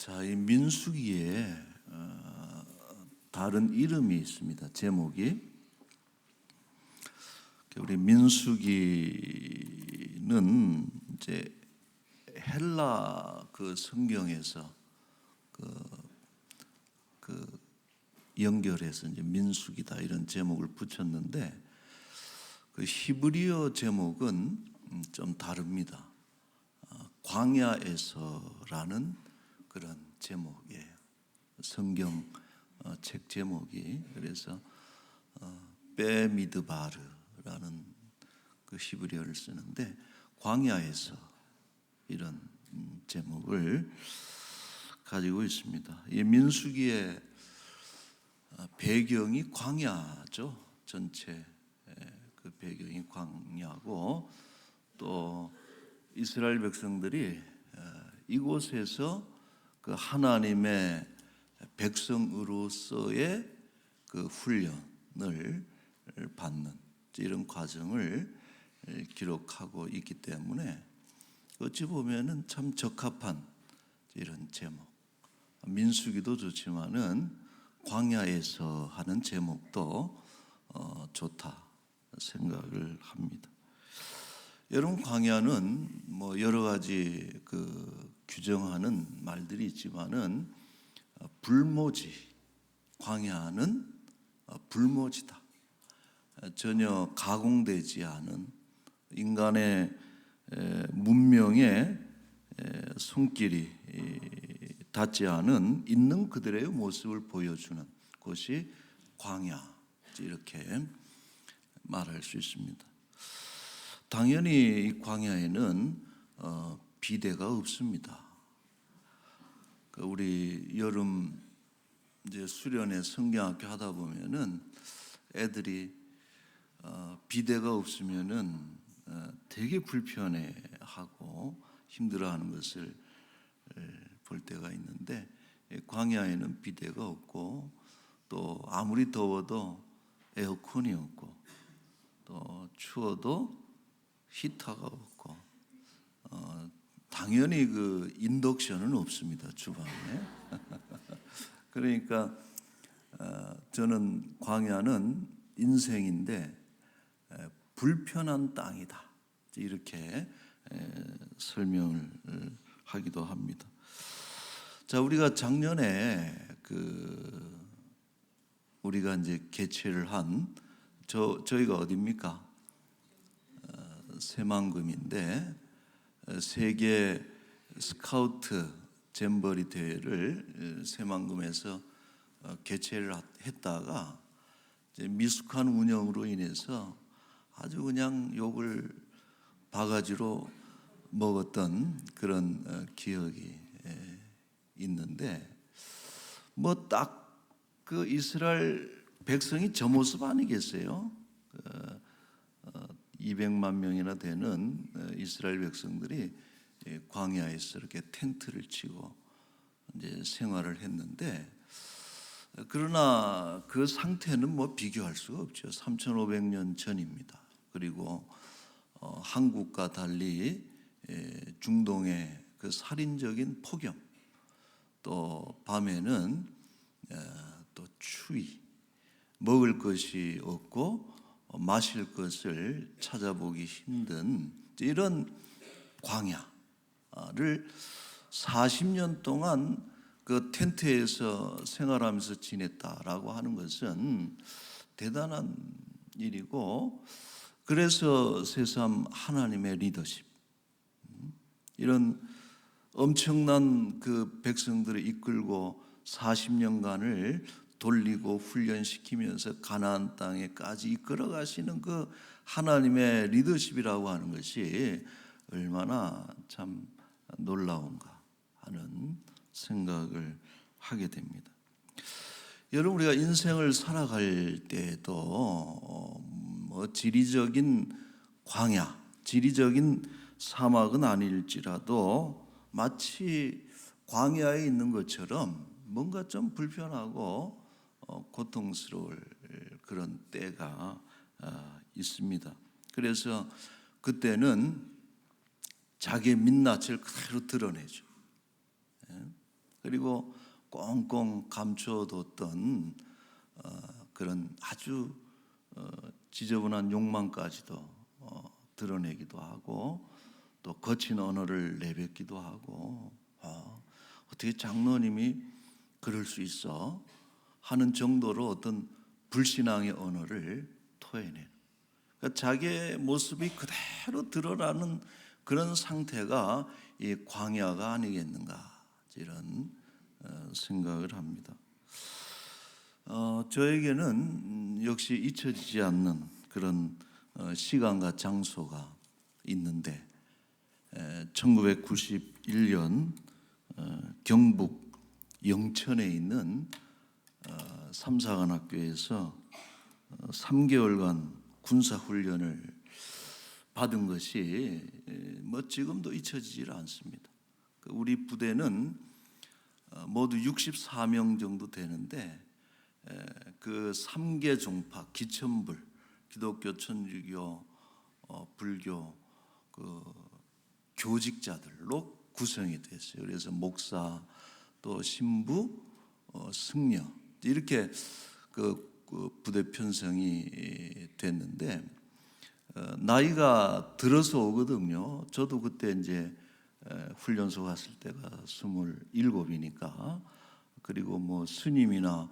자, 이 민수기에 다른 이름이 있습니다. 제목이 우리 민수기는 이제 헬라 그 성경에서 그 연결해서 이제 민수기다 이런 제목을 붙였는데 그 히브리어 제목은 좀 다릅니다. 광야에서라는 그런 제목이에요. 성경 책 제목이 그래서 베미드바르라는 그 히브리어를 쓰는데 광야에서 이런 제목을 가지고 있습니다. 이 민수기의 배경이 광야죠. 전체 그 배경이 광야고 또 이스라엘 백성들이 이곳에서 그 하나님의 백성으로서의 그 훈련을 받는 이런 과정을 기록하고 있기 때문에 어찌 보면은 참 적합한 이런 제목. 민수기도 좋지만은 광야에서 하는 제목도 좋다 생각을 합니다. 여러분, 광야는 뭐 여러 가지 그 규정하는 말들이 있지만은 불모지, 광야는 불모지다. 전혀 가공되지 않은 인간의 문명의 손길이 닿지 않은 있는 그들의 모습을 보여주는 곳이 광야, 이렇게 말할 수 있습니다. 당연히 이 광야에는 비대가 없습니다. 우리 여름 이제 수련회 성경학교 하다 보면은 애들이 비대가 없으면은 되게 불편해하고 힘들어하는 것을 볼 때가 있는데 광야에는 비대가 없고 또 아무리 더워도 에어컨이 없고 또 추워도 히터가 없고 당연히 그 인덕션은 없습니다, 주방에. 그러니까 저는 광야는 인생인데 불편한 땅이다 이렇게 설명을 하기도 합니다. 자, 우리가 작년에 우리가 이제 개최를 한 저희가 어디입니까? 새만금인데 세계 스카우트 잼버리 대회를 새만금에서 개최를 했다가 이제 미숙한 운영으로 인해서 아주 그냥 욕을 바가지로 먹었던 그런 기억이 있는데 뭐 딱 그 이스라엘 백성이 저 모습 아니겠어요? 200만 명이나 되는 이스라엘 백성들이 광야에서 이렇게 텐트를 치고 이제 생활을 했는데 그러나 그 상태는 뭐 비교할 수가 없죠. 3,500년 전입니다. 그리고 한국과 달리 중동의 그 살인적인 폭염 또 밤에는 또 추위 먹을 것이 없고 마실 것을 찾아보기 힘든 이런 광야를 40년 동안 그 텐트에서 생활하면서 지냈다라고 하는 것은 대단한 일이고 그래서 새삼 하나님의 리더십 이런 엄청난 그 백성들을 이끌고 40년간을 돌리고 훈련시키면서 가나안 땅에까지 이끌어 가시는 그 하나님의 리더십이라고 하는 것이 얼마나 참 놀라운가 하는 생각을 하게 됩니다. 여러분, 우리가 인생을 살아갈 때에도 뭐 지리적인 광야, 지리적인 사막은 아닐지라도 마치 광야에 있는 것처럼 뭔가 좀 불편하고 고통스러울 그런 때가 있습니다. 그래서 그때는 자기의 민낯을 그대로 드러내죠. 그리고 꽁꽁 감춰뒀던 그런 아주 지저분한 욕망까지도 드러내기도 하고 또 거친 언어를 내뱉기도 하고 어떻게 장로님이 그럴 수 있어 하는 정도로 어떤 불신앙의 언어를 토해내는, 그러니까 자기의 모습이 그대로 드러나는 그런 상태가 이 광야가 아니겠는가, 이런 생각을 합니다. 저에게는 역시 잊혀지지 않는 그런 시간과 장소가 있는데 1991년 경북 영천에 있는 삼사관학교에서 3개월간 군사훈련을 받은 것이 지금도 잊혀지질 않습니다. 우리 부대는 모두 64명 정도 되는데 그 3개 종파 기천불, 기독교, 천주교, 불교 그 교직자들로 구성이 됐어요. 그래서 목사, 또 신부, 승려 이렇게 그 부대 편성이 됐는데 나이가 들어서 오거든요. 저도 그때 이제 훈련소 갔을 때가 27이니까, 그리고 스님이나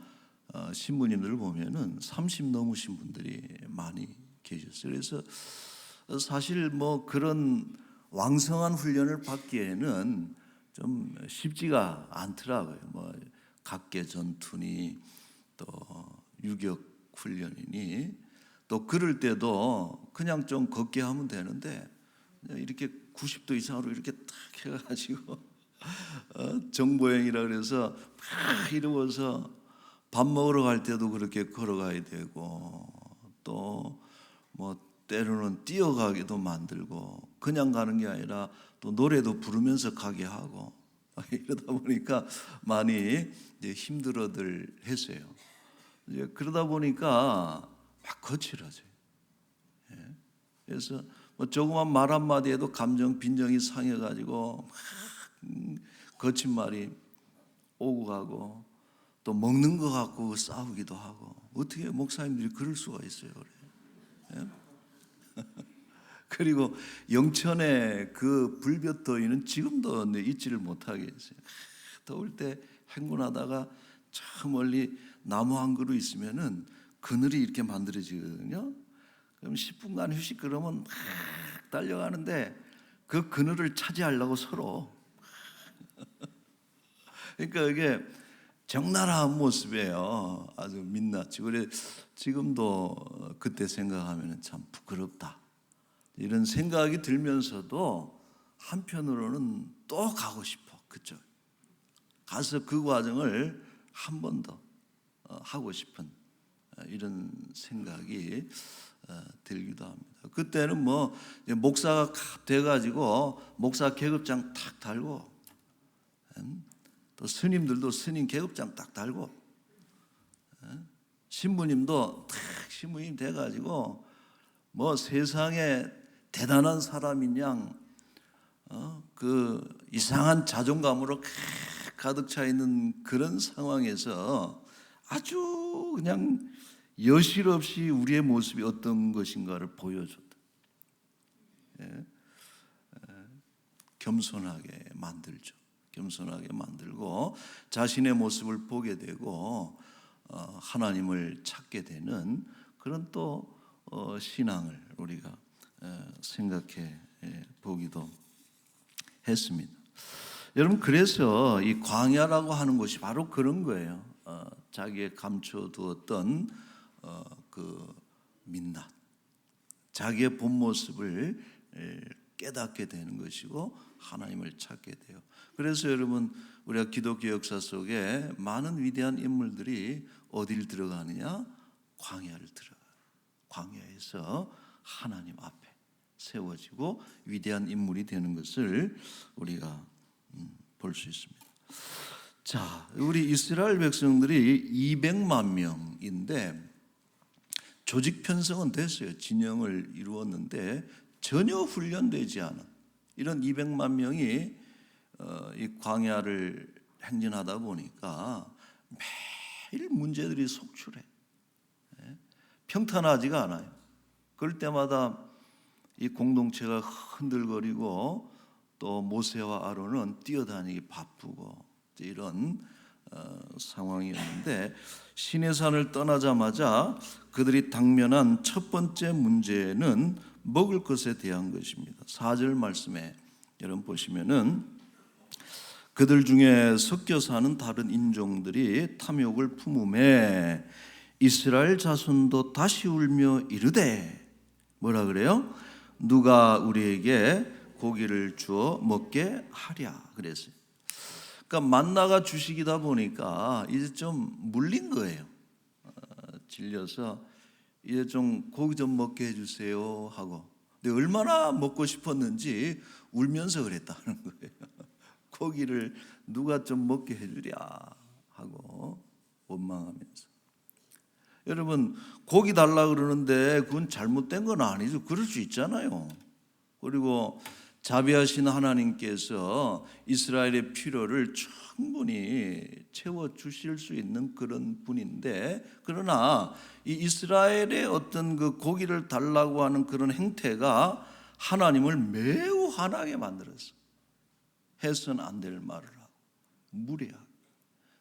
신부님들 보면은 30 넘으신 분들이 많이 계셨어요. 그래서 사실 그런 왕성한 훈련을 받기에는 좀 쉽지가 않더라고요. 각계 전투니 또 유격 훈련이니 또 그럴 때도 그냥 좀 걷게 하면 되는데 이렇게 90도 이상으로 이렇게 딱 해가지고 정보행이라 그래서 막 이러고서 밥 먹으러 갈 때도 그렇게 걸어가야 되고 또 때로는 뛰어가기도 만들고 그냥 가는 게 아니라 또 노래도 부르면서 가게 하고 이러다 보니까 많이 이제 힘들어들 했어요. 이제 그러다 보니까 막 거칠어져요. 그래서 조그만 말 한마디에도 감정 빈정이 상해가지고 막 거친 말이 오고 가고 또 먹는 거 갖고 싸우기도 하고, 어떻게 목사님들이 그럴 수가 있어요, 그래? 그리고 영천의 그 불볕더위는 지금도 잊지를 못하겠어요. 더울 때 행군하다가 저 멀리 나무 한 그루 있으면은 그늘이 이렇게 만들어지거든요. 그럼 10분간 휴식 그러면 막 달려가는데 그 그늘을 차지하려고 서로 그러니까 이게 적나라한 모습이에요. 아주 민낯이. 그래 지금도 그때 생각하면 참 부끄럽다 이런 생각이 들면서도 한편으로는 또 가고 싶어. 그쪽 가서 그 과정을 한 번 더 하고 싶은 이런 생각이 들기도 합니다. 그때는 목사가 돼가지고 목사 계급장 탁 달고 또 스님들도 스님 계급장 딱 달고 신부님도 탁 신부님 돼가지고 세상에 대단한 사람인 양 그 이상한 자존감으로 가득 차 있는 그런 상황에서 아주 그냥 여실 없이 우리의 모습이 어떤 것인가를 보여줬다. 겸손하게 만들죠. 겸손하게 만들고 자신의 모습을 보게 되고 하나님을 찾게 되는 그런 또 신앙을 우리가 생각해 보기도 했습니다. 여러분, 그래서 이 광야라고 하는 것이 바로 그런 거예요. 자기의 감춰두었던 그 민낯, 자기의 본 모습을 깨닫게 되는 것이고 하나님을 찾게 돼요. 그래서 여러분, 우리가 기독교 역사 속에 많은 위대한 인물들이 어디를 들어가느냐? 광야를 들어가요. 광야에서 하나님 앞에 세워지고 위대한 인물이 되는 것을 우리가 볼 수 있습니다. 자, 우리 이스라엘 백성들이 200만 명인데 조직 편성은 됐어요. 진영을 이루었는데 전혀 훈련되지 않은 이런 200만 명이 이 광야를 행진하다 보니까 매일 문제들이 속출해. 평탄하지가 않아요. 그럴 때마다 이 공동체가 흔들거리고 또 모세와 아론은 뛰어다니기 바쁘고 이런 상황이었는데, 시내산을 떠나자마자 그들이 당면한 첫 번째 문제는 먹을 것에 대한 것입니다. 4절 말씀에 여러분 보시면은 그들 중에 섞여 사는 다른 인종들이 탐욕을 품음에 이스라엘 자손도 다시 울며 이르되, 뭐라 그래요? 누가 우리에게 고기를 주어 먹게 하랴 그랬어요. 그러니까 만나가 주식이다 보니까 이제 좀 물린 거예요. 질려서 이제 좀 고기 좀 먹게 해주세요 하고, 근데 얼마나 먹고 싶었는지 울면서 그랬다는 거예요. 고기를 누가 좀 먹게 해주랴 하고 원망하면서. 여러분, 고기 달라 그러는데 그건 잘못된 건 아니죠. 그럴 수 있잖아요. 그리고 자비하신 하나님께서 이스라엘의 필요를 충분히 채워주실 수 있는 그런 분인데, 그러나 이 이스라엘의 어떤 그 고기를 달라고 하는 그런 행태가 하나님을 매우 화나게 만들었어요. 해서는 안 될 말을 하고 무례하고,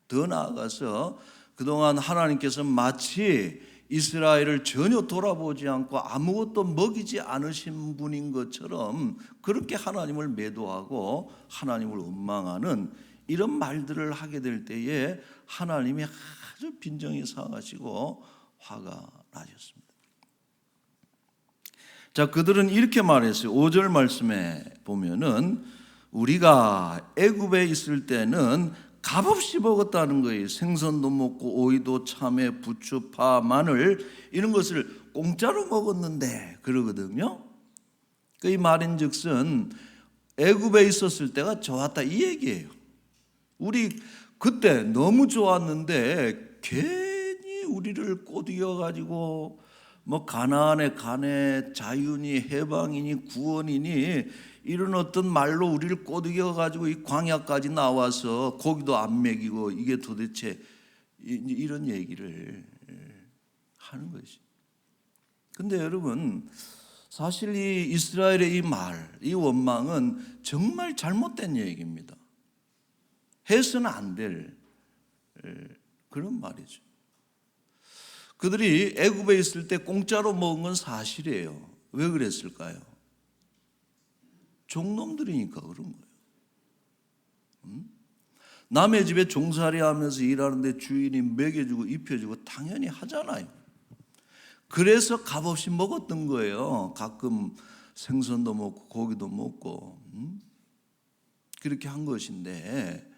더 나아가서 그동안 하나님께서 마치 이스라엘을 전혀 돌아보지 않고 아무것도 먹이지 않으신 분인 것처럼 그렇게 하나님을 매도하고 하나님을 원망하는 이런 말들을 하게 될 때에 하나님이 아주 빈정이 상하시고 화가 나셨습니다. 자, 그들은 이렇게 말했어요. 5절 말씀에 보면은 우리가 애굽에 있을 때는 값없이 먹었다는 거예요. 생선도 먹고 오이도 참외, 부추, 파, 마늘 이런 것을 공짜로 먹었는데 그러거든요. 이 말인즉슨 애굽에 있었을 때가 좋았다 이 얘기예요. 우리 그때 너무 좋았는데 괜히 우리를 꼬드겨 가지고 뭐 가나안에 가네, 자유니, 해방이니, 구원이니 이런 어떤 말로 우리를 꼬드겨 가지고 이 광야까지 나와서 고기도 안 먹이고 이게 도대체 이런 얘기를 하는 것이. 근데 여러분, 사실 이 이스라엘의 이 말, 이 원망은 정말 잘못된 얘기입니다. 해서는 안 될 그런 말이죠. 그들이 애굽에 있을 때 공짜로 먹은 건 사실이에요. 왜 그랬을까요? 종놈들이니까 그런 거예요. 남의 집에 종살이 하면서 일하는데 주인이 먹여주고 입혀주고 당연히 하잖아요. 그래서 값없이 먹었던 거예요. 가끔 생선도 먹고 고기도 먹고 그렇게 한 것인데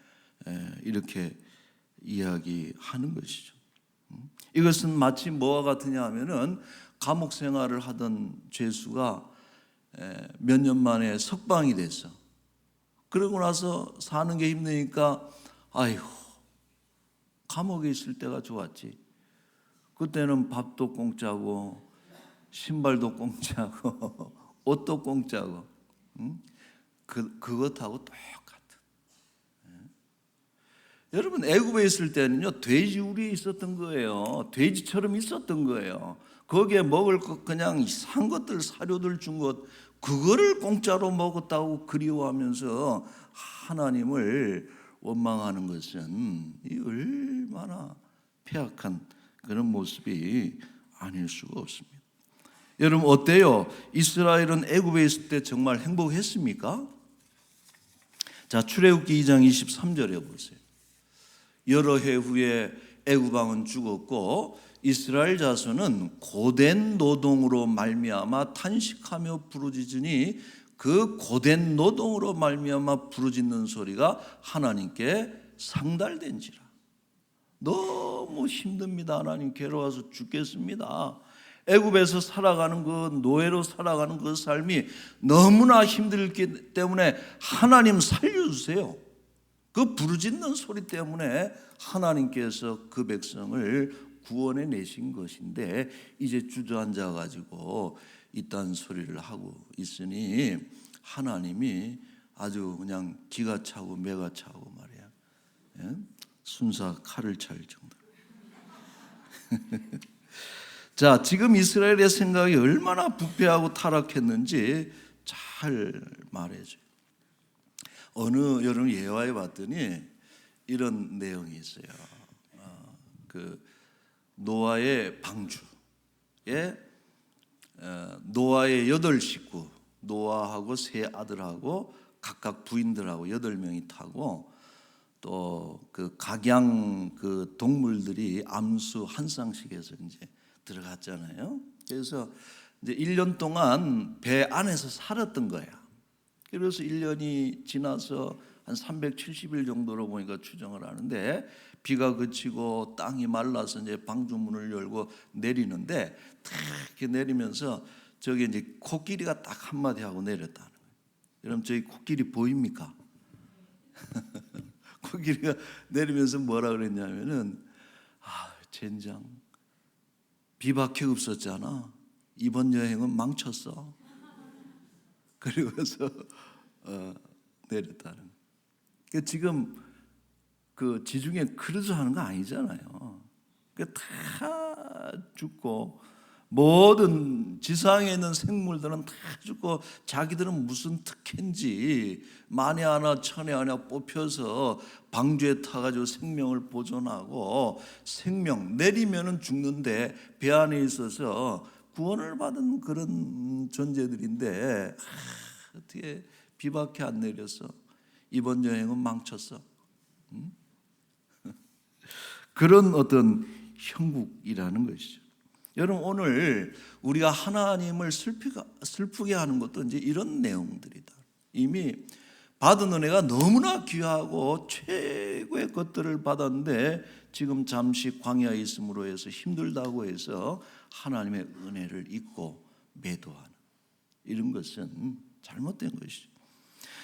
이렇게 이야기하는 것이죠. 이것은 마치 뭐와 같으냐 하면은 감옥 생활을 하던 죄수가 몇 년 만에 석방이 됐어. 그러고 나서 사는 게 힘드니까 아이고 감옥에 있을 때가 좋았지. 그때는 밥도 공짜고 신발도 공짜고 옷도 공짜고 그것하고 똑같은. 여러분, 애굽에 있을 때는요 돼지우리 있었던 거예요. 돼지처럼 있었던 거예요. 거기에 먹을 것 그냥 산 것들 사료들 준 것 그거를 공짜로 먹었다고 그리워하면서 하나님을 원망하는 것은 이 얼마나 폐악한 그런 모습이 아닐 수가 없습니다. 여러분 어때요? 이스라엘은 애굽에 있을 때 정말 행복했습니까? 자, 출애굽기 2장 23절에 보세요. 여러 해 후에 애굽 왕은 죽었고 이스라엘 자손은 고된 노동으로 말미암아 탄식하며 부르짖으니 그 고된 노동으로 말미암아 부르짖는 소리가 하나님께 상달된지라. 너무 힘듭니다. 하나님 괴로워서 죽겠습니다. 애굽에서 살아가는 그 노예로 살아가는 그 삶이 너무나 힘들기 때문에 하나님 살려주세요. 그 부르짖는 소리 때문에 하나님께서 그 백성을 구원해 내신 것인데 이제 주저앉아 가지고 이딴 소리를 하고 있으니 하나님이 아주 그냥 기가 차고 매가 차고 말이야. 예? 순사 칼을 찰 정도로. 자, 지금 이스라엘의 생각이 얼마나 부패하고 타락했는지 잘 말해줘요. 여러분 예화에 봤더니 이런 내용이 있어요. 그 노아의 방주에 노아의 8식구, 노아하고 세 아들하고 각각 부인들하고 8명이 타고 또 그 각양 그 동물들이 암수 한 쌍씩해서 이제 들어갔잖아요. 그래서 이제 1년 동안 배 안에서 살았던 거야. 그래서 1년이 지나서 한 370일 정도로 보니까 추정을 하는데 비가 그치고 땅이 말라서 이제 방주문을 열고 내리는데 탁 이렇게 내리면서 저기 이제 코끼리가 딱 한마디 하고 내렸다는 거예요. 여러분 저희 코끼리 보입니까? 코끼리가 내리면서 뭐라 그랬냐면은 젠장 비밖에 없었잖아. 이번 여행은 망쳤어. 그리고서 내렸다는. 그러니까 지금 그 지중해 크루즈 하는 거 아니잖아요. 그러니까 다 죽고 모든 지상에 있는 생물들은 다 죽고 자기들은 무슨 특혜인지 만에 하나 천에 하나 뽑혀서 방주에 타가지고 생명을 보존하고 생명 내리면은 죽는데 배 안에 있어서 구원을 받은 그런 존재들인데 어떻게 비밖에 안 내렸어? 이번 여행은 망쳤어. 그런 어떤 형국이라는 것이죠. 여러분 오늘 우리가 하나님을 슬프게 하는 것도 이제 이런 내용들이다. 이미 받은 은혜가 너무나 귀하고 최고의 것들을 받았는데 지금 잠시 광야에 있음으로 해서 힘들다고 해서 하나님의 은혜를 잊고 매도하는 이런 것은 잘못된 것이죠.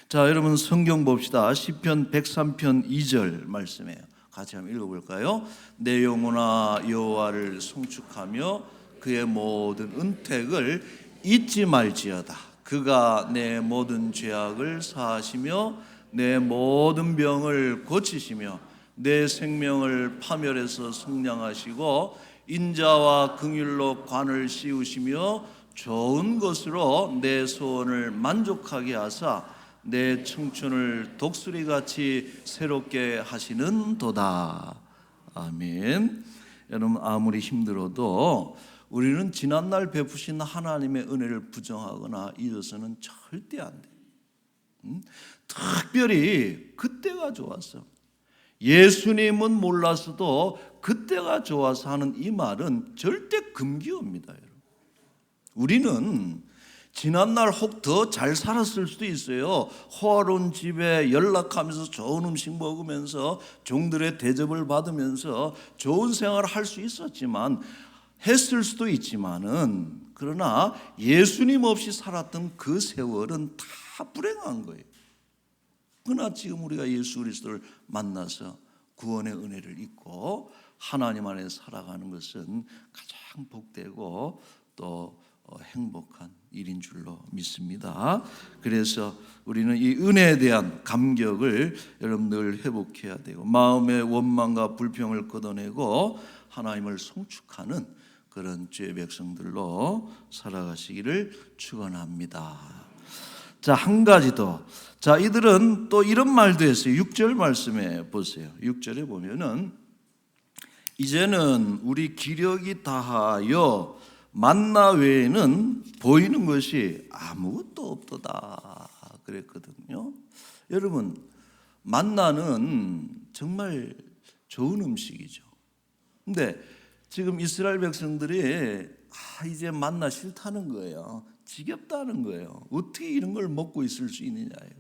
자, 여러분 성경 봅시다. 시편 103편 2절 말씀이에요. 같이 한번 읽어볼까요? 내 영혼아 여호와를 송축하며 그의 모든 은택을 잊지 말지어다. 그가 내 모든 죄악을 사하시며 내 모든 병을 고치시며 내 생명을 파멸해서 속량하시고 인자와 긍휼로 관을 씌우시며 좋은 것으로 내 소원을 만족하게 하사 내 청춘을 독수리같이 새롭게 하시는 도다. 아멘. 여러분 아무리 힘들어도 우리는 지난날 베푸신 하나님의 은혜를 부정하거나 잊어서는 절대 안 돼. 특별히 그때가 좋았어. 예수님은 몰랐어도 그때가 좋아서 하는 이 말은 절대 금기어입니다. 여러분. 우리는 지난날 혹 더 잘 살았을 수도 있어요. 호화로운 집에 연락하면서 좋은 음식 먹으면서 종들의 대접을 받으면서 좋은 생활을 할 수 있었지만 했을 수도 있지만은 그러나 예수님 없이 살았던 그 세월은 다 불행한 거예요. 그러나 지금 우리가 예수 그리스도를 만나서 구원의 은혜를 잊고 하나님 안에 살아가는 것은 가장 복되고 또 행복한 일인 줄로 믿습니다. 그래서 우리는 이 은혜에 대한 감격을 여러분들 회복해야 되고 마음의 원망과 불평을 걷어내고 하나님을 송축하는 그런 주의 백성들로 살아가시기를 축원합니다. 자, 한 가지 더. 자, 이들은 또 이런 말도 했어요. 6절 말씀에 보세요. 6절에 보면은 이제는 우리 기력이 다하여 만나 외에는 보이는 것이 아무것도 없도다 그랬거든요. 여러분 만나는 정말 좋은 음식이죠. 근데 지금 이스라엘 백성들이 이제 만나 싫다는 거예요. 지겹다는 거예요. 어떻게 이런 걸 먹고 있을 수 있느냐예요.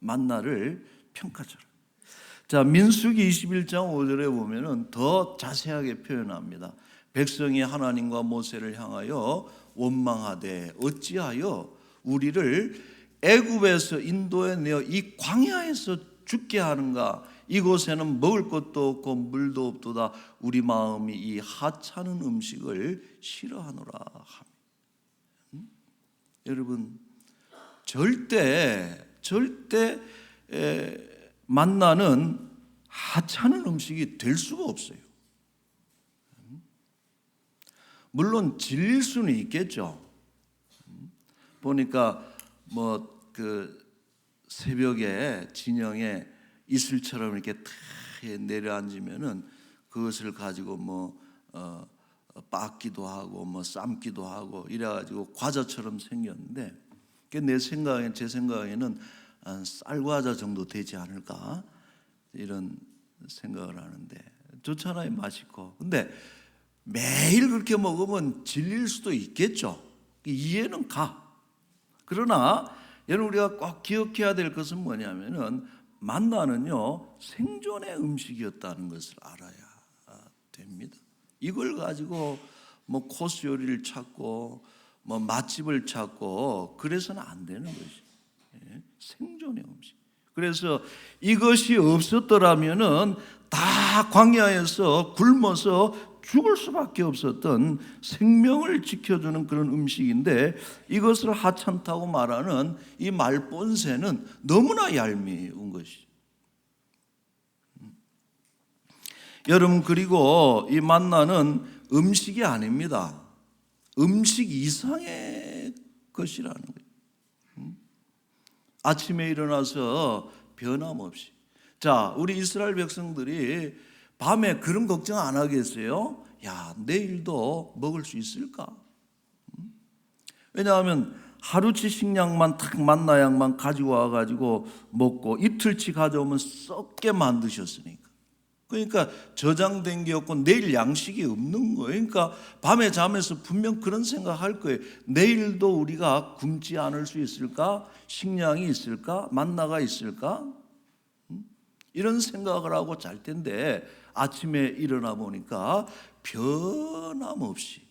만나를 평가처럼. 자, 민수기 21장 5절에 보면은 더 자세하게 표현합니다. 백성이 하나님과 모세를 향하여 원망하되 어찌하여 우리를 애굽에서 인도해 내어 이 광야에서 죽게 하는가? 이곳에는 먹을 것도 없고 물도 없도다. 우리 마음이 이 하찮은 음식을 싫어하노라 하며. 여러분 절대 만나는 하찮은 음식이 될 수가 없어요. 물론 질릴 수는 있겠죠. 보니까 뭐 그 새벽에 진영에 이슬처럼 이렇게 탁 내려앉으면은 그것을 가지고 뭐 빻기도 하고 뭐 삶기도 하고 이래가지고 과자처럼 생겼는데 제 생각에는 한 쌀과자 정도 되지 않을까 이런 생각을 하는데 좋잖아요, 맛있고. 근데 매일 그렇게 먹으면 질릴 수도 있겠죠. 이해는 가. 그러나 여러분 우리가 꼭 기억해야 될 것은 뭐냐면은 만나는요 생존의 음식이었다는 것을 알아야 됩니다. 이걸 가지고 뭐 코스 요리를 찾고 뭐 맛집을 찾고 그래서는 안 되는 것이 생존의 음식. 그래서 이것이 없었더라면은 다 광야에서 굶어서 죽을 수밖에 없었던 생명을 지켜주는 그런 음식인데 이것을 하찮다고 말하는 이 말본세는 너무나 얄미운 것이. 여러분 그리고 이 만나는 음식이 아닙니다. 음식 이상의 것이라는 거예요. 아침에 일어나서 변함없이. 자, 우리 이스라엘 백성들이 밤에 그런 걱정 안 하겠어요? 야, 내일도 먹을 수 있을까? 왜냐하면 하루치 식량만 탁 만나양만 가지고 와가지고 먹고 이틀치 가져오면 썩게 만드셨으니까. 그러니까 저장된 게 없고 내일 양식이 없는 거예요. 그러니까 밤에 잠에서 분명 그런 생각할 거예요. 내일도 우리가 굶지 않을 수 있을까? 식량이 있을까? 만나가 있을까? 이런 생각을 하고 잘 텐데 아침에 일어나 보니까 변함없이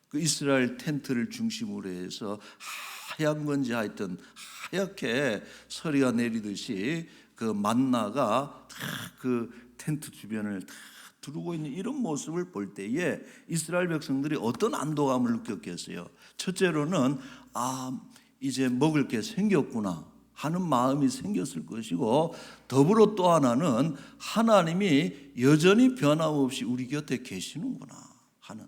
그 이스라엘 텐트를 중심으로 해서 하얀 건지 하여튼 하얗게 서리가 내리듯이 그 만나가 그 텐트 주변을 다 두르고 있는 이런 모습을 볼 때에 이스라엘 백성들이 어떤 안도감을 느꼈겠어요? 첫째로는 이제 먹을 게 생겼구나 하는 마음이 생겼을 것이고 더불어 또 하나는 하나님이 여전히 변함없이 우리 곁에 계시는구나 하는.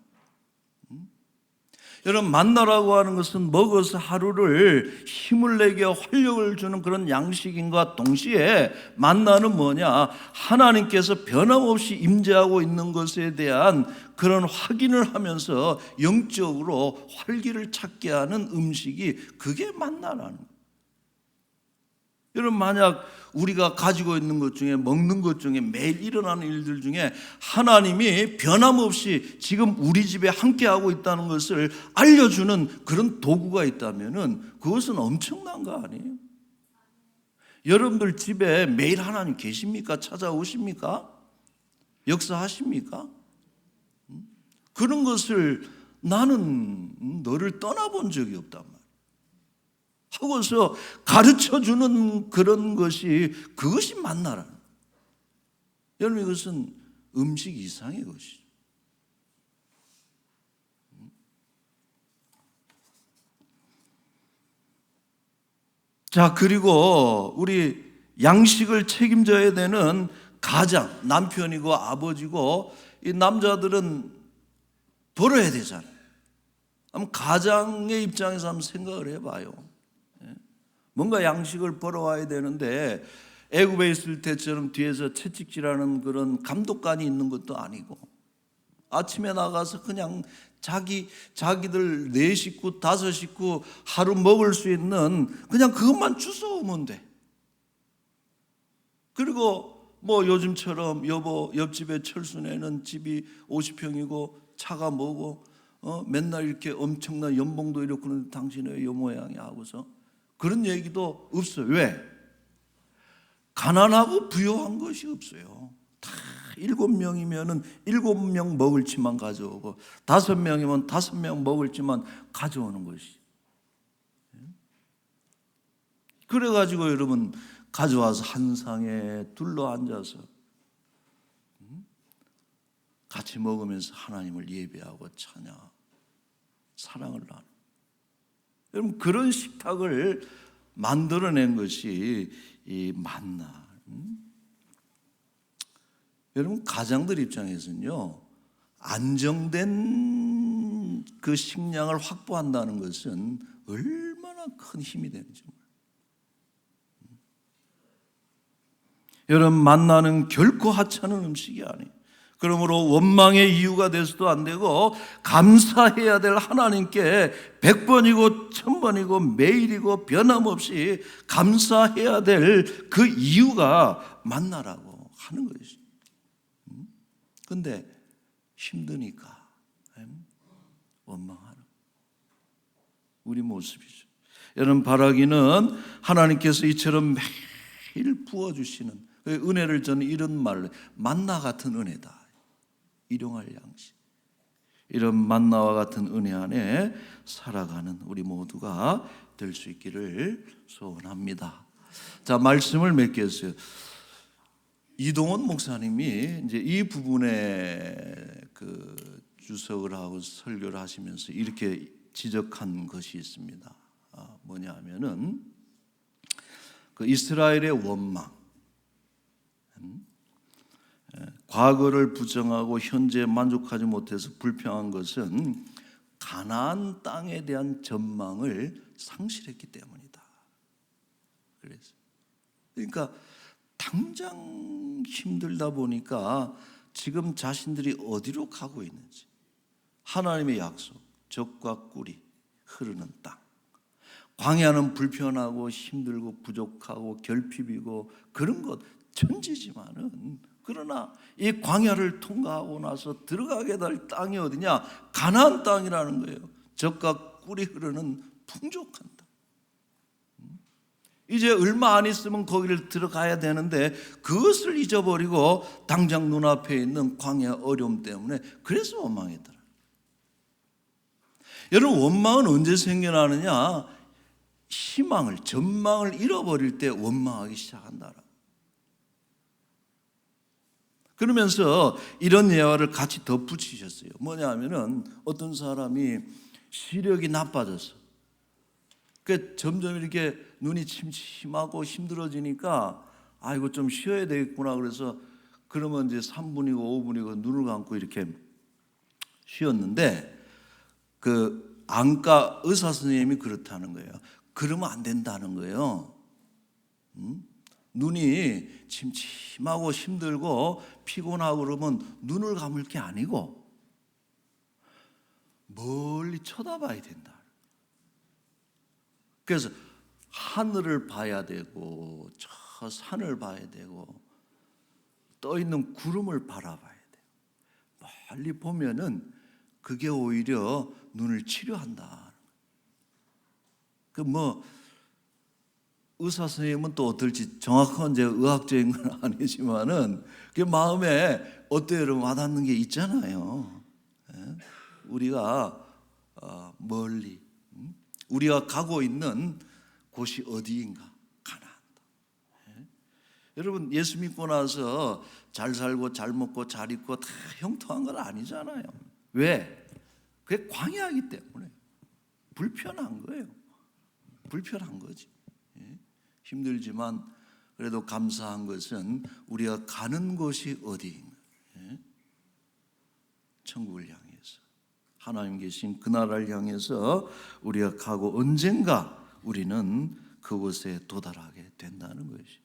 여러분 만나라고 하는 것은 먹어서 하루를 힘을 내게 활력을 주는 그런 양식인과 동시에 만나는 뭐냐? 하나님께서 변함없이 임재하고 있는 것에 대한 그런 확인을 하면서 영적으로 활기를 찾게 하는 음식이 그게 만나라는 거예요. 여러분 만약 우리가 가지고 있는 것 중에 먹는 것 중에 매일 일어나는 일들 중에 하나님이 변함없이 지금 우리 집에 함께하고 있다는 것을 알려주는 그런 도구가 있다면 그것은 엄청난 거 아니에요? 여러분들 집에 매일 하나님 계십니까? 찾아오십니까? 역사하십니까? 그런 것을 나는 너를 떠나본 적이 없단 말이에요. 하고서 가르쳐주는 그런 것이 그것이 만나라는 거예요. 여러분 이것은 음식 이상의 것이죠. 자 그리고 우리 양식을 책임져야 되는 가장 남편이고 아버지고 이 남자들은 벌어야 되잖아요. 그럼 가장의 입장에서 한번 생각을 해봐요. 뭔가 양식을 벌어와야 되는데 애굽에 있을 때처럼 뒤에서 채찍질하는 그런 감독관이 있는 것도 아니고 아침에 나가서 그냥 자기들 4식구 5식구 하루 먹을 수 있는 그냥 그것만 주워오면 돼. 그리고 뭐 요즘처럼 여보 옆집에 철순애는 집이 50평이고 차가 뭐고 맨날 이렇게 엄청난 연봉도 이렇고 그러는데 당신은 왜 요 모양이 하고서 그런 얘기도 없어요. 왜? 가난하고 부유한 것이 없어요. 다 7명이면은 7명 먹을 치만 가져오고 5명이면 5명 먹을 치만 가져오는 것이. 그래가지고 여러분 가져와서 한 상에 둘러 앉아서 같이 먹으면서 하나님을 예배하고 찬양, 사랑을 나누고. 여러분 그런 식탁을 만들어낸 것이 이 만나. 여러분, 가장들 입장에서는요, 안정된 그 식량을 확보한다는 것은 얼마나 큰 힘이 되는지. 여러분, 만나는 결코 하찮은 음식이 아니에요. 그러므로 원망의 이유가 돼서도 안 되고 감사해야 될 하나님께 100번이고 1000번이고 매일이고 변함없이 감사해야 될 그 이유가 만나라고 하는 것이죠. 근데 힘드니까 원망하는 우리 모습이죠. 여러분, 바라기는 하나님께서 이처럼 매일 부어주시는 은혜를 저는 이런 말로 만나 같은 은혜다. 일용할 양식. 이런 만나와 같은 은혜 안에 살아가는 우리 모두가 될 수 있기를 소원합니다. 자, 말씀을 맺겠어요. 이동원 목사님이 이제 이 부분에 그 주석을 하고 설교를 하시면서 이렇게 지적한 것이 있습니다. 뭐냐면은 그 이스라엘의 원망, 과거를 부정하고 현재에 만족하지 못해서 불평한 것은 가나안 땅에 대한 전망을 상실했기 때문이다. 그러니까 당장 힘들다 보니까 지금 자신들이 어디로 가고 있는지, 하나님의 약속, 젖과 꿀이 흐르는 땅, 광야는 불편하고 힘들고 부족하고 결핍이고 그런 것 천지지만은, 그러나 이 광야를 통과하고 나서 들어가게 될 땅이 어디냐? 가나안 땅이라는 거예요. 젖과 꿀이 흐르는 풍족한 땅. 이제 얼마 안 있으면 거기를 들어가야 되는데 그것을 잊어버리고 당장 눈앞에 있는 광야 어려움 때문에 그래서 원망했더라. 여러분, 원망은 언제 생겨나느냐? 희망을, 전망을 잃어버릴 때 원망하기 시작한다. 그러면서 이런 예화를 같이 덧붙이셨어요. 뭐냐면은 어떤 사람이 시력이 나빠졌어. 그 점점 이렇게 눈이 침침하고 힘들어지니까 아이고 좀 쉬어야 되겠구나. 그래서 그러면 이제 3분이고 5분이고 눈을 감고 이렇게 쉬었는데 그 안과 의사 선생님이 그렇다는 거예요. 그러면 안 된다는 거예요. 눈이 침침하고 힘들고 피곤하고 그러면 눈을 감을 게 아니고 멀리 쳐다봐야 된다. 그래서 하늘을 봐야 되고 저 산을 봐야 되고 떠 있는 구름을 바라봐야 돼요. 멀리 보면은 그게 오히려 눈을 치료한다. 그 뭐 의사 선생님은 또 어떨지 정확한 제 의학적인 건 아니지만은 그 마음에 어때요? 여러분, 와닿는 게 있잖아요. 우리가 멀리 우리가 가고 있는 곳이 어디인가? 가나안. 여러분, 예수 믿고 나서 잘 살고 잘 먹고 잘 입고 다 형통한 건 아니잖아요. 왜? 그게 광야이기 때문에 불편한 거예요. 불편한 거지. 힘들지만 그래도 감사한 것은 우리가 가는 곳이 어디인가? 천국을 향해서, 하나님 계신 그 나라를 향해서 우리가 가고 언젠가 우리는 그곳에 도달하게 된다는 것이.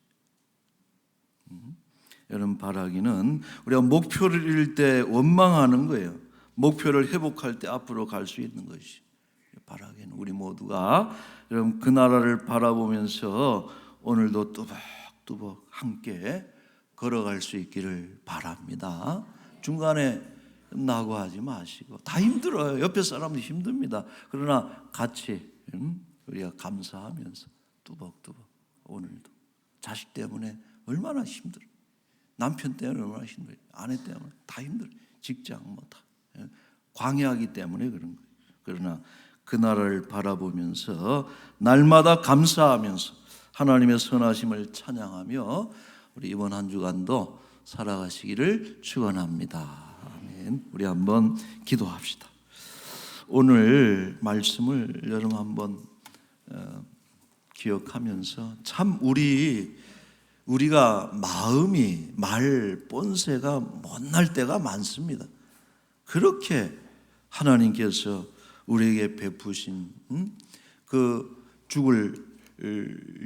여러분, 바라기는 우리가 목표를 잃을 때 원망하는 거예요. 목표를 회복할 때 앞으로 갈 수 있는 것이. 바라기는 우리 모두가 여러분 그 나라를 바라보면서 오늘도 뚜벅뚜벅 함께 걸어갈 수 있기를 바랍니다. 중간에 낙오하지 마시고, 다 힘들어요. 옆에 사람도 힘듭니다. 그러나 같이 우리가 감사하면서 뚜벅뚜벅. 오늘도 자식 때문에 얼마나 힘들어, 남편 때문에 얼마나 힘들어, 아내 때문에 다 힘들어, 직장 뭐 다 광야하기 때문에 그런 거예요. 그러나 그 나라를 바라보면서 날마다 감사하면서 하나님의 선하심을 찬양하며 우리 이번 한 주간도 살아가시기를 축원합니다. 아멘. 우리 한번 기도합시다. 오늘 말씀을 여러분 한번 기억하면서 참 우리 우리가 마음이 말 본새가 못날 때가 많습니다. 그렇게 하나님께서 우리에게 베푸신 그 죽을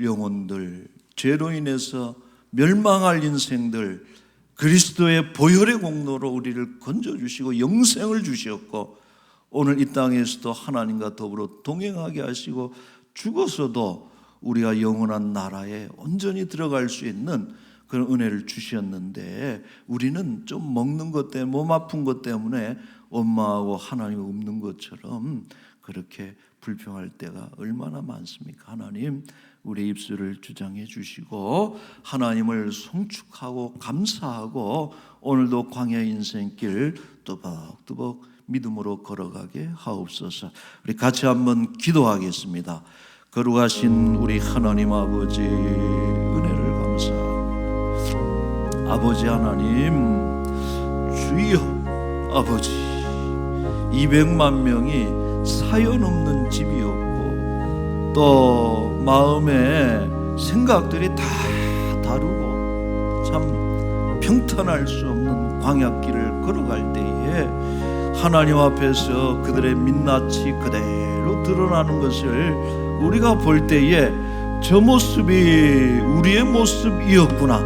영혼들, 죄로 인해서 멸망할 인생들, 그리스도의 보혈의 공로로 우리를 건져주시고 영생을 주셨고, 오늘 이 땅에서도 하나님과 더불어 동행하게 하시고, 죽어서도 우리가 영원한 나라에 온전히 들어갈 수 있는 그런 은혜를 주셨는데, 우리는 좀 먹는 것 때문에, 몸 아픈 것 때문에 엄마하고 하나님 없는 것처럼 그렇게 불평할 때가 얼마나 많습니까? 하나님, 우리 입술을 주장해 주시고 하나님을 송축하고 감사하고 오늘도 광야 인생길 뚜벅뚜벅 믿음으로 걸어가게 하옵소서. 우리 같이 한번 기도하겠습니다. 거룩하신 우리 하나님 아버지, 은혜를 감사합니다. 아버지 하나님, 주여 아버지, 200만 명이 사연 없는 집이 없고 또 마음의 생각들이 다 다르고 참 평탄할 수 없는 광야길을 걸어갈 때에 하나님 앞에서 그들의 민낯이 그대로 드러나는 것을 우리가 볼 때에 저 모습이 우리의 모습이었구나,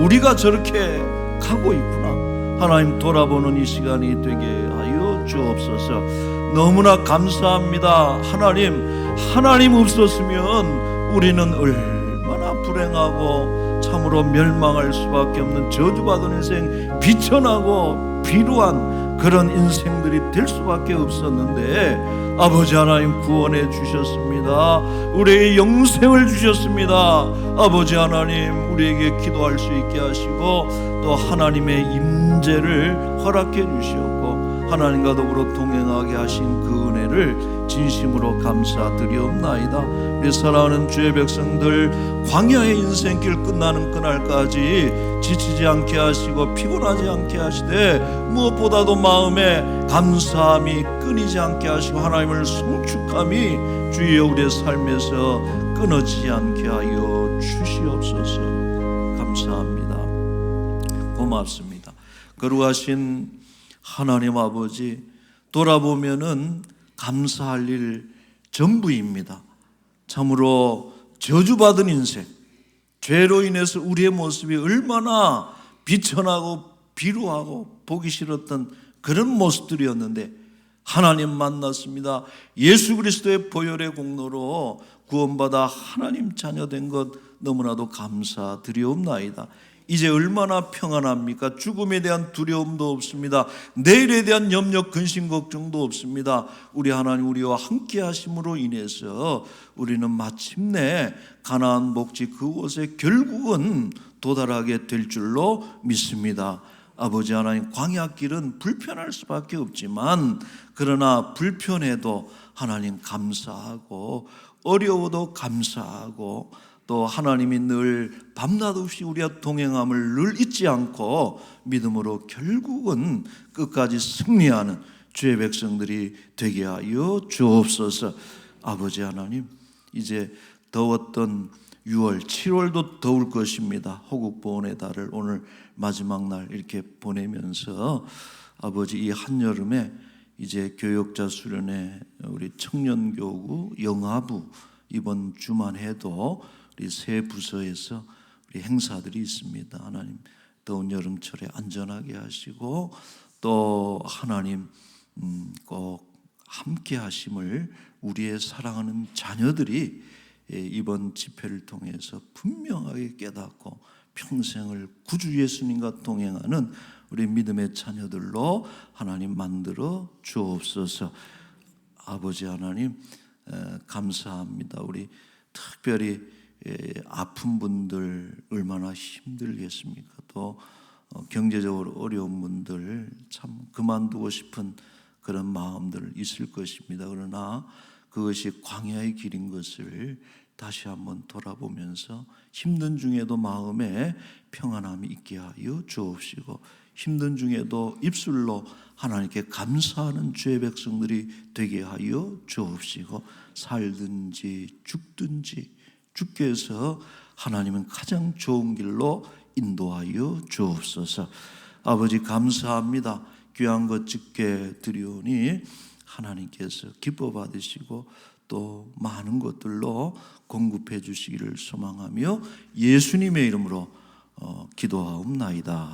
우리가 저렇게 가고 있구나, 하나님 돌아보는 이 시간이 되게 하여 주옵소서. 너무나 감사합니다. 하나님 없었으면 우리는 얼마나 불행하고 참으로 멸망할 수밖에 없는 저주받은 인생, 비천하고 비루한 그런 인생들이 될 수밖에 없었는데, 아버지 하나님 구원해 주셨습니다. 우리에게 영생을 주셨습니다. 아버지 하나님, 우리에게 기도할 수 있게 하시고 또 하나님의 임재를 허락해 주시었고 하나님과 더불어 동행하게 하신 그 은혜를 진심으로 감사드리옵나이다. 우리 사랑하는 주의 백성들, 광야의 인생길 끝나는 그날까지 지치지 않게 하시고 피곤하지 않게 하시되 무엇보다도 마음에 감사함이 끊이지 않게 하시고 하나님을 송축함이 주여 우리의 삶에서 끊어지지 않게 하여 주시옵소서. 감사합니다. 고맙습니다. 거룩하신 하나님 아버지, 돌아보면은 감사할 일 전부입니다. 참으로 저주받은 인생, 죄로 인해서 우리의 모습이 얼마나 비천하고 비루하고 보기 싫었던 그런 모습들이었는데 하나님 만났습니다. 예수 그리스도의 보혈의 공로로 구원받아 하나님 자녀된 것 너무나도 감사드리옵나이다. 이제 얼마나 평안합니까? 죽음에 대한 두려움도 없습니다. 내일에 대한 염려, 근심, 걱정도 없습니다. 우리 하나님 우리와 함께 하심으로 인해서 우리는 마침내 가나안 목지 그곳에 결국은 도달하게 될 줄로 믿습니다. 아버지 하나님, 광야길은 불편할 수밖에 없지만 그러나 불편해도 하나님 감사하고 어려워도 감사하고 또 하나님이 늘 밤낮 없이 우리와 동행함을 늘 잊지 않고 믿음으로 결국은 끝까지 승리하는 주의 백성들이 되게 하여 주옵소서. 아버지 하나님, 이제 더웠던 6월, 7월도 더울 것입니다. 호국보훈의 달을 오늘 마지막 날 이렇게 보내면서 아버지, 이 한여름에 이제 교역자 수련회, 우리 청년교구, 영아부 이번 주만 해도 우리 세 부서에서 우리 행사들이 있습니다. 하나님, 더운 여름철에 안전하게 하시고 또 하나님 꼭 함께 하심을 우리의 사랑하는 자녀들이 이번 집회를 통해서 분명하게 깨닫고 평생을 구주 예수님과 동행하는 우리 믿음의 자녀들로 하나님 만들어 주옵소서. 아버지 하나님, 감사합니다. 우리 특별히 아픈 분들 얼마나 힘들겠습니까? 또 경제적으로 어려운 분들 참 그만두고 싶은 그런 마음들 있을 것입니다. 그러나 그것이 광야의 길인 것을 다시 한번 돌아보면서 힘든 중에도 마음에 평안함이 있게 하여 주옵시고, 힘든 중에도 입술로 하나님께 감사하는 주의 백성들이 되게 하여 주옵시고, 살든지 죽든지 주께서 하나님은 가장 좋은 길로 인도하여 주옵소서. 아버지 감사합니다. 귀한 것 적게 드리오니 하나님께서 기뻐 받으시고 또 많은 것들로 공급해 주시기를 소망하며 예수님의 이름으로 기도하옵나이다.